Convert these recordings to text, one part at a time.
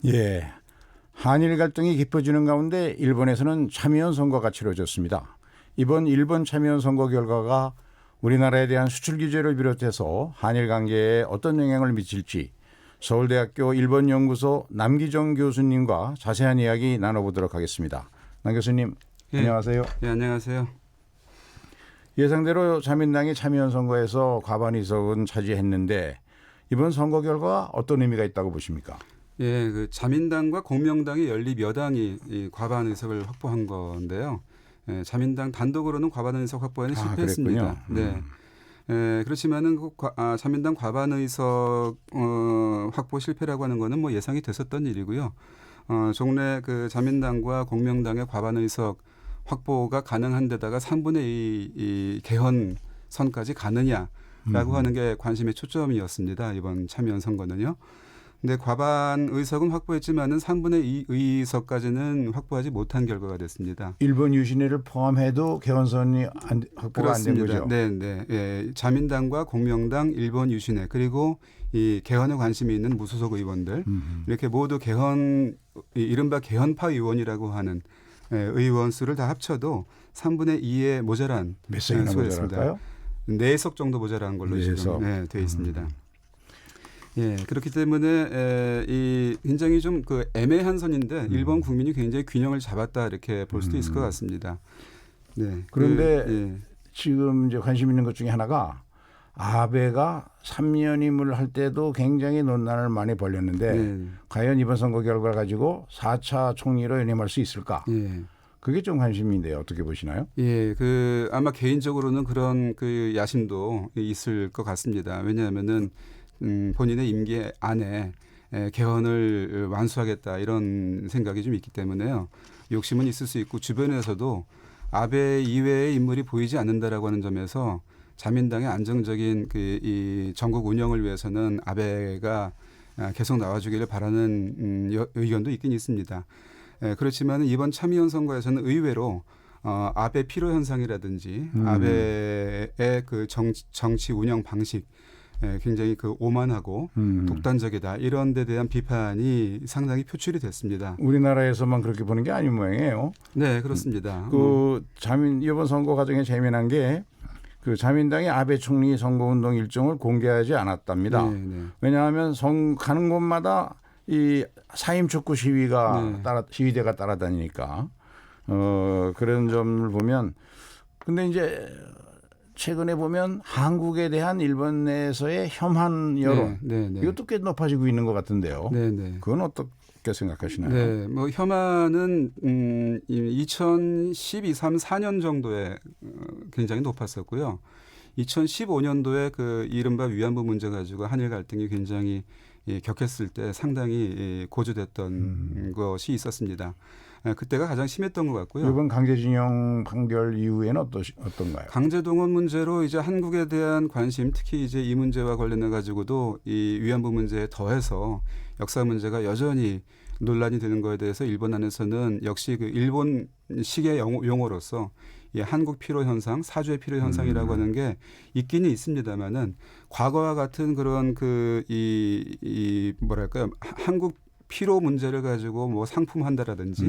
예, 한일 갈등이 깊어지는 가운데 일본에서는 참의원 선거가 치러졌습니다. 이번 일본 참의원 선거 결과가 우리나라에 대한 수출 규제를 비롯해서 한일 관계에 어떤 영향을 미칠지 서울대학교 일본연구소 남기정 교수님과 자세한 이야기 나눠보도록 하겠습니다. 남 교수님, 예, 안녕하세요. 예, 안녕하세요. 예상대로 자민당이 참의원 선거에서 과반 의석은 차지했는데 이번 선거 결과가 어떤 의미가 있다고 보십니까? 예, 그 자민당과 공명당의 연립 여당이 이 과반 의석을 확보한 건데요. 예, 자민당 단독으로는 과반 의석 확보에는 실패했습니다. 네. 그렇지만은 자민당 과반 의석 확보 실패라고 하는 거는 뭐 예상이 됐었던 일이고요. 종래 그 자민당과 공명당의 과반 의석 확보가 가능한 데다가 3분의 2 개헌선까지 가느냐라고 하는 게 관심의 초점이었습니다. 이번 참여연 선거는요. 근데 과반 의석은 확보했지만은 3분의 2 의석까지는 확보하지 못한 결과가 됐습니다. 일본 유신회를 포함해도 개헌선이 확보가 안 된 거죠? 네, 네. 예, 자민당과 공명당, 일본 유신회 그리고 이 개헌에 관심이 있는 무소속 의원들 이렇게 모두 이른바 개헌파 의원이라고 하는 의원 수를 다 합쳐도 3분의 2에 모자란 몇 석이나 모자랄까요? 4석 정도 모자란 걸로 지금 되어 있습니다. 예, 그렇기 때문에 이 굉장히 좀 그 애매한 선인데 일본 국민이 굉장히 균형을 잡았다 이렇게 볼 수도 있을 것 같습니다. 네. 그런데 지금 이제 관심 있는 것 중에 하나가 아베가 3년임을 할 때도 굉장히 논란을 많이 벌였는데 과연 이번 선거 결과 가지고 4차 총리로 연임할 수 있을까? 그게 좀 관심인데 어떻게 보시나요? 예, 그 아마 개인적으로는 그런 그 야심도 있을 것 같습니다. 왜냐하면은 본인의 임기 안에 개헌을 완수하겠다 이런 생각이 좀 있기 때문에요. 욕심은 있을 수 있고 주변에서도 아베 이외의 인물이 보이지 않는다라고 하는 점에서 자민당의 안정적인 이 전국 운영을 위해서는 아베가 계속 나와주기를 바라는 의견도 있긴 있습니다. 그렇지만 이번 참의원 선거에서는 의외로 아베 피로 현상이라든지 아베의 그 정치 운영 방식 굉장히 그 오만하고 독단적이다 이런 데 대한 비판이 상당히 표출이 됐습니다. 우리나라에서만 그렇게 보는 게 아닌 모양이에요. 네, 그렇습니다. 이번 선거 과정에 재미난 게 그 자민당이 아베 총리 선거운동 일정을 공개하지 않았답니다. 왜냐하면 가는 곳마다 이 사임 촉구 시위대가 따라다니니까 그런 점을 보면 근데 이제 최근에 보면 한국에 대한 일본 내에서의 혐한 여론 이것도 꽤 높아지고 있는 것 같은데요. 그건 어떻게 생각하시나요? 네, 뭐 혐한은 2012, 3, 4년 정도에 굉장히 높았었고요. 2015년도에 그 이른바 위안부 문제 가지고 한일 갈등이 굉장히 격했을 때 상당히 고조됐던 것이 있었습니다. 그때가 가장 심했던 것 같고요. 이번 강제징용 판결 이후에는 어떤가요? 강제동원 문제로 이제 한국에 대한 관심, 특히 이제 이 문제와 관련해 가지고도 이 위안부 문제에 더해서 역사 문제가 여전히 논란이 되는 것에 대해서 일본 안에서는 역시 그 일본식의 용어로서 이 한국 피로 현상, 사주의 피로 현상이라고 하는 게 있기는 있습니다만은 과거와 같은 그런 뭐랄까요, 한국 피로 문제를 가지고 뭐 상품한다라든지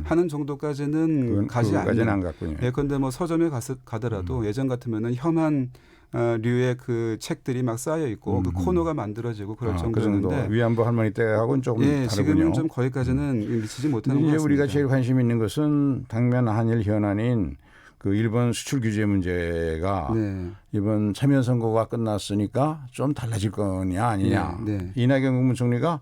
하는 정도까지는 가지 않는. 예컨대 뭐 서점에 가더라도 예전 같으면은 혐한 류의 그 책들이 막 쌓여 있고 그 코너가 만들어지고 그럴 정도였는데 위안부 할머니 때하고는 조금 다르군요. 지금은 좀 거기까지는 미치지 못하는 것 같습니다. 우리가 제일 관심 있는 것은 당면 한일 현안인 그 일본 수출 규제 문제가 이번 참여연 선거가 끝났으니까 좀 달라질 거냐 아니냐. 이낙연 국무총리가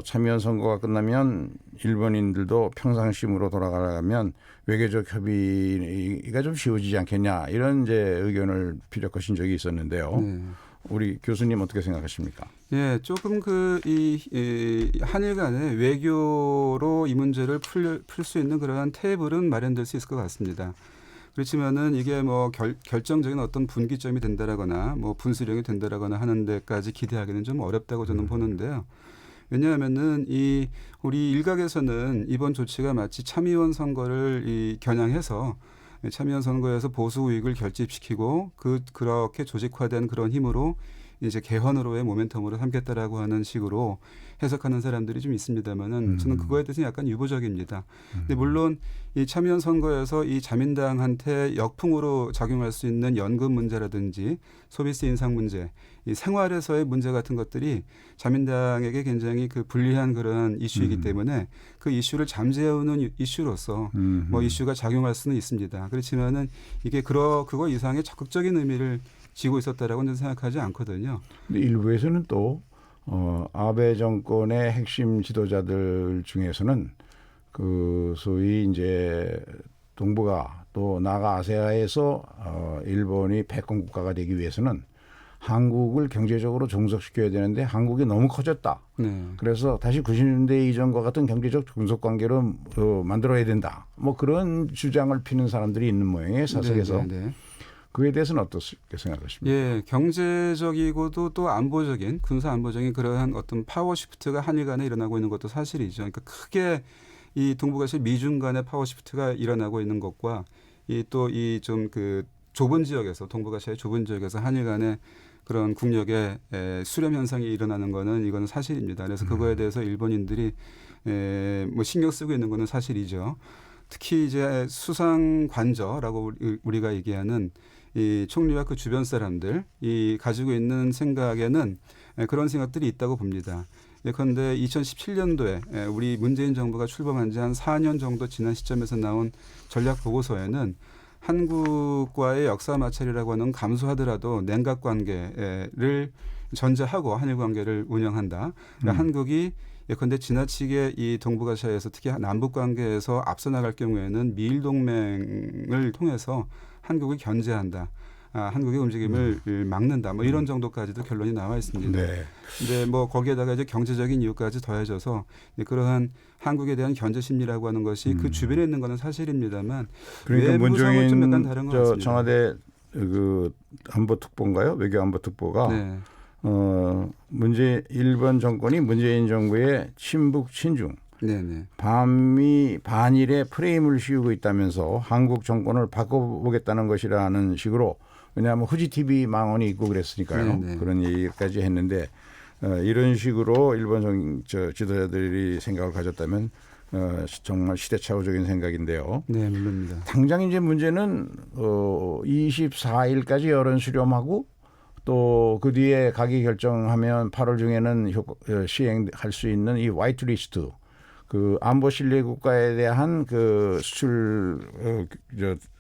참여연 선거가 끝나면 일본인들도 평상심으로 돌아가려면 외교적 협의가 좀 쉬워지지 않겠냐 이런 이제 의견을 피력하신 적이 있었는데요. 우리 교수님 어떻게 생각하십니까? 예, 조금 이 한일 간의 외교로 이 문제를 풀 수 있는 그러한 테이블은 마련될 수 있을 것 같습니다. 그렇지만은 이게 뭐 결정적인 어떤 분기점이 된다라거나 뭐 분수령이 된다라거나 하는 데까지 기대하기는 좀 어렵다고 저는 보는데요. 왜냐하면은 우리 일각에서는 이번 조치가 마치 참의원 선거를 겨냥해서 참의원 선거에서 보수 우익을 결집시키고 그렇게 조직화된 그런 힘으로 이제 개헌으로의 모멘텀으로 삼겠다라고 하는 식으로 해석하는 사람들이 좀 있습니다만은 저는 그거에 대해서는 약간 유보적입니다. 근데 물론 이 참여연 선거에서 이 자민당한테 역풍으로 작용할 수 있는 연금 문제라든지 소비세 인상 문제, 이 생활에서의 문제 같은 것들이 자민당에게 굉장히 그 불리한 그런 이슈이기 때문에 그 이슈를 잠재우는 이슈로서 뭐 이슈가 작용할 수는 있습니다. 그렇지만은 이게 그거 이상의 적극적인 의미를 지고 있었다라고는 생각하지 않거든요. 근데 일부에서는 또 아베 정권의 핵심 지도자들 중에서는 그 소위 이제 동북아 또 나아가 아세아에서 일본이 패권 국가가 되기 위해서는 한국을 경제적으로 종속시켜야 되는데 한국이 너무 커졌다. 네. 그래서 다시 90년대 이전과 같은 경제적 종속관계로 만들어야 된다. 뭐 그런 주장을 피는 사람들이 있는 모양이에요. 사석에서. 네. 그에 대해서는 어떻게 생각하십니까? 예, 경제적이고도 또 안보적인 군사 안보적인 그러한 어떤 파워 시프트가 한일 간에 일어나고 있는 것도 사실이죠. 그러니까 크게 이 동북아시아 미중 간의 파워 시프트가 일어나고 있는 것과 이 또 이 좀 그 좁은 지역에서 동북아시아의 좁은 지역에서 한일 간의 그런 국력의 수렴 현상이 일어나는 거는 이거는 사실입니다. 그래서 그거에 대해서 일본인들이 뭐 신경 쓰고 있는 거는 사실이죠. 특히 이제 수상 관저라고 우리가 얘기하는 이 총리와 그 주변 사람들 이 가지고 있는 생각에는 그런 생각들이 있다고 봅니다. 그런데 2017년도에 우리 문재인 정부가 출범한 지 한 4년 정도 지난 시점에서 나온 전략 보고서에는 한국과의 역사 마찰이라고 하는 감소하더라도 냉각 관계를 전제하고 한일 관계를 운영한다. 그러니까 한국이 예컨대 지나치게 이 동북아시아에서 특히 남북 관계에서 앞서 나갈 경우에는 미일 동맹을 통해서 한국을 견제한다. 한국의 움직임을 막는다. 뭐 이런 정도까지도 결론이 나와 있습니다. 네. 근데 뭐 거기에다가 이제 경제적인 이유까지 더해져서 그러한 한국에 대한 견제 심리라고 하는 것이 그 주변에 있는 거는 사실입니다만 그러니까 문재인 좀 약간 다른 것 같습니다. 청와대 그 안보특보인가요? 외교안보특보가 네. 일본 정권이 문재인 정부의 친북 친중 네네. 반일의 프레임을 씌우고 있다면서 한국 정권을 바꿔보겠다는 것이라는 식으로 왜냐하면 후지 TV 망언이 있고 그랬으니까요. 네네. 그런 얘기까지 했는데 이런 식으로 일본 지도자들이 생각을 가졌다면 정말 시대착오적인 생각인데요. 네, 물론입니다. 당장 이제 문제는 24일까지 여론 수렴하고 또 그 뒤에 가기 결정하면 8월 중에는 시행할 수 있는 이 화이트리스트 그 안보 신뢰 국가에 대한 그 수출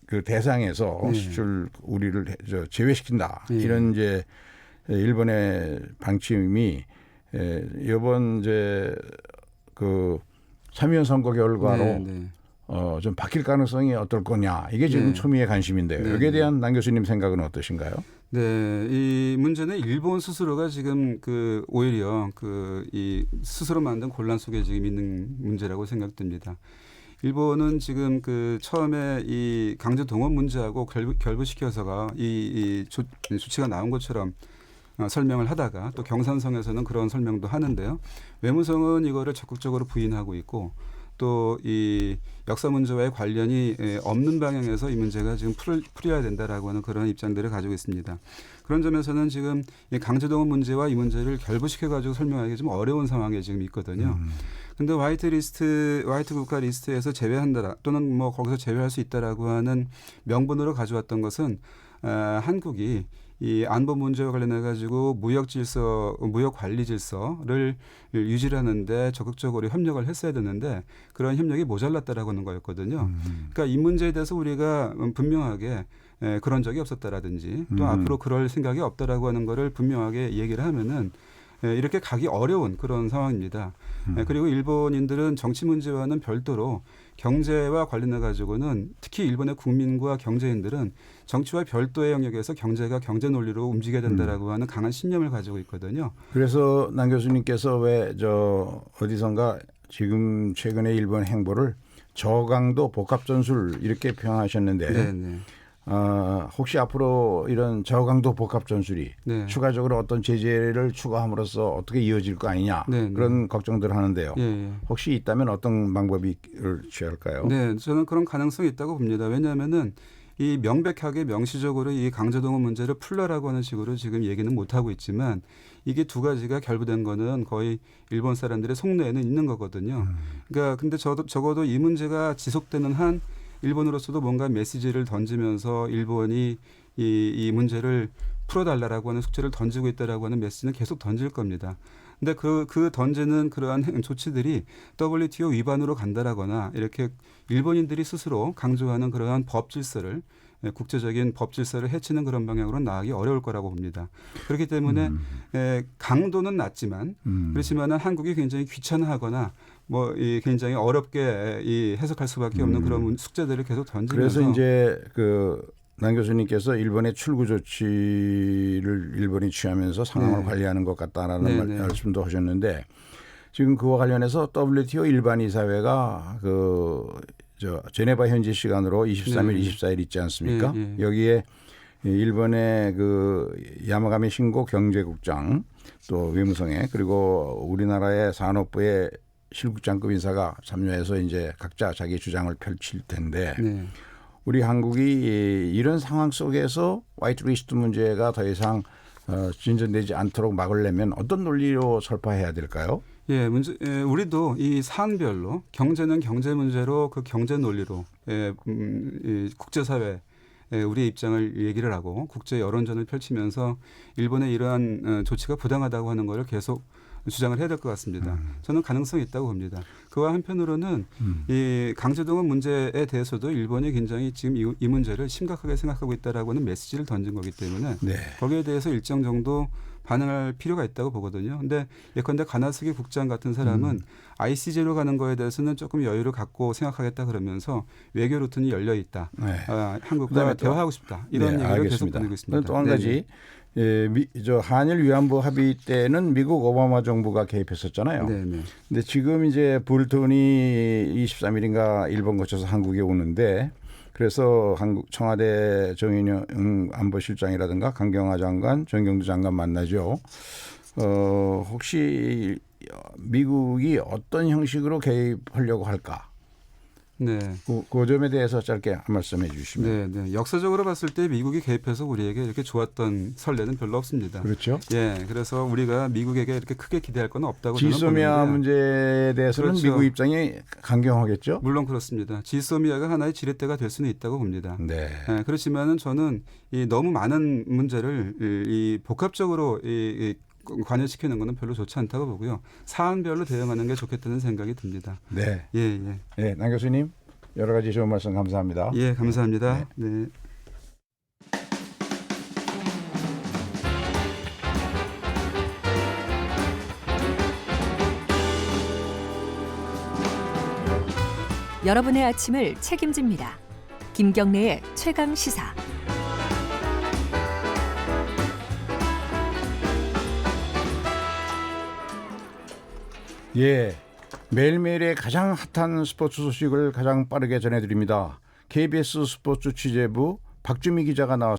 그 대상에서 수출 우리를 제외시킨다. 이런 이제 일본의 방침이 이번 이제 그 참여연 선거 결과로 좀 바뀔 가능성이 어떨 거냐. 이게 지금 초미의 관심인데요. 여기에 대한 남 교수님 생각은 어떠신가요? 네, 이 문제는 일본 스스로가 지금 오히려 이 스스로 만든 곤란 속에 지금 있는 문제라고 생각됩니다. 일본은 지금 처음에 이 강제 동원 문제하고 결부시켜서가 이 조치가 나온 것처럼 설명을 하다가 또 경산성에서는 그런 설명도 하는데요. 외무성은 이거를 적극적으로 부인하고 있고 또 이 역사 문제와의 관련이 없는 방향에서 이 문제가 지금 풀려야 된다라고 하는 그런 입장들을 가지고 있습니다. 그런 점에서는 지금 이 강제동원 문제와 이 문제를 결부시켜가지고 설명하기 좀 어려운 상황에 지금 있거든요. 근데 화이트 국가 리스트에서 제외한다 또는 뭐 거기서 제외할 수 있다라고 하는 명분으로 가져왔던 것은 한국이 이 안보 문제와 관련해 가지고 무역 관리 질서를 유지를 하는데 적극적으로 협력을 했어야 되는데 그런 협력이 모자랐다라고 하는 거였거든요. 그러니까 이 문제에 대해서 우리가 분명하게 그런 적이 없었다라든지 또 앞으로 그럴 생각이 없다라고 하는 거를 분명하게 얘기를 하면은 이렇게 가기 어려운 그런 상황입니다. 그리고 일본인들은 정치 문제와는 별도로 경제와 관련해 가지고는 특히 일본의 국민과 경제인들은 정치와 별도의 영역에서 경제가 경제 논리로 움직여야 된다라고 하는 강한 신념을 가지고 있거든요. 그래서 남 교수님께서 왜 어디선가 지금 최근에 일본 행보를 저강도 복합 전술 이렇게 표현하셨는데 네네. 혹시 앞으로 이런 저강도 복합 전술이 추가적으로 어떤 제재를 추가함으로써 어떻게 이어질 거 아니냐 그런 걱정들 하는데요. 혹시 있다면 어떤 방법을 취할까요? 네, 저는 그런 가능성이 있다고 봅니다. 왜냐하면은 이 명백하게 명시적으로 이 강제동원 문제를 풀라라고 하는 식으로 지금 얘기는 못 하고 있지만 이게 두 가지가 결부된 거는 거의 일본 사람들의 속내에는 있는 거거든요. 그러니까 근데 적어도 이 문제가 지속되는 한 일본으로서도 뭔가 메시지를 던지면서 일본이 이 문제를 풀어달라라고 하는 숙제를 던지고 있다라고 하는 메시지는 계속 던질 겁니다. 근데 그 던지는 그러한 조치들이 WTO 위반으로 간다라거나 이렇게 일본인들이 스스로 강조하는 그러한 법 질서를 국제적인 법 질서를 해치는 그런 방향으로 나가기 어려울 거라고 봅니다. 그렇기 때문에 강도는 낮지만 그렇지만은 한국이 굉장히 귀찮아하거나 뭐 굉장히 어렵게 해석할 수밖에 없는 그런 숙제들을 계속 던지면서 그래서 이제 남 교수님께서 일본의 출구 조치를 일본이 취하면서 상황을 관리하는 것 같다라는 말씀도 하셨는데 지금 그와 관련해서 WTO 일반 이사회가 제네바 현지 시간으로 23일, 24일 있지 않습니까? 여기에 일본의 야마가미 신고 경제국장 또 외무성에 그리고 우리나라의 산업부의 실국장급 인사가 참여해서 이제 각자 자기 주장을 펼칠 텐데 우리 한국이 이런 상황 속에서 화이트리스트 문제가 더 이상 진전되지 않도록 막으려면 어떤 논리로 설파해야 될까요? 우리도 이 사안별로 경제는 경제 문제로 그 경제 논리로 국제사회 우리의 입장을 얘기를 하고 국제 여론전을 펼치면서 일본의 이러한 조치가 부당하다고 하는 것을 계속 주장을 해야 될 것 같습니다. 저는 가능성이 있다고 봅니다. 그와 한편으로는 이 강제동원 문제에 대해서도 일본이 굉장히 지금 이 문제를 심각하게 생각하고 있다라고 하는 메시지를 던진 거기 때문에 거기에 대해서 일정 정도 반응할 필요가 있다고 보거든요. 근데 예컨대 가나스기 국장 같은 사람은 ICJ로 가는 거에 대해서는 조금 여유를 갖고 생각하겠다 그러면서 외교 루트는 열려 있다. 한국과 대화하고 싶다. 이런 얘기를 계속 던지고 있습니다. 또 한 가지. 한일 위안부 합의 때는 미국 오바마 정부가 개입했었잖아요. 근데 지금 이제 볼턴이 23일인가 일본 거쳐서 한국에 오는데 그래서 한국 청와대 정인영 안보실장이라든가 강경화 장관, 정경두 장관 만나죠. 혹시 미국이 어떤 형식으로 개입하려고 할까? 그 점에 대해서 짧게 한 말씀해 주시면. 역사적으로 봤을 때 미국이 개입해서 우리에게 이렇게 좋았던 선례는 별로 없습니다. 그렇죠. 그래서 우리가 미국에게 이렇게 크게 기대할 건 없다고 저는 지소미아 보는데. 문제에 대해서는 그렇죠. 미국 입장이 강경하겠죠. 물론 그렇습니다. 지소미아가 하나의 지렛대가 될 수는 있다고 봅니다. 그렇지만은 저는 너무 많은 문제를 복합적으로 관여시키는 것은 별로 좋지 않다고 보고요. 사안별로 대응하는 게 좋겠다는 생각이 듭니다. 남 교수님 여러 가지 좋은 말씀 감사합니다. 감사합니다. 여러분의 아침을 책임집니다. 김경래의 최강 시사. 매일매일의 가장 핫한 스포츠 소식을 가장 빠르게 전해드립니다. KBS 스포츠 취재부 박주미 기자가 나왔습니다.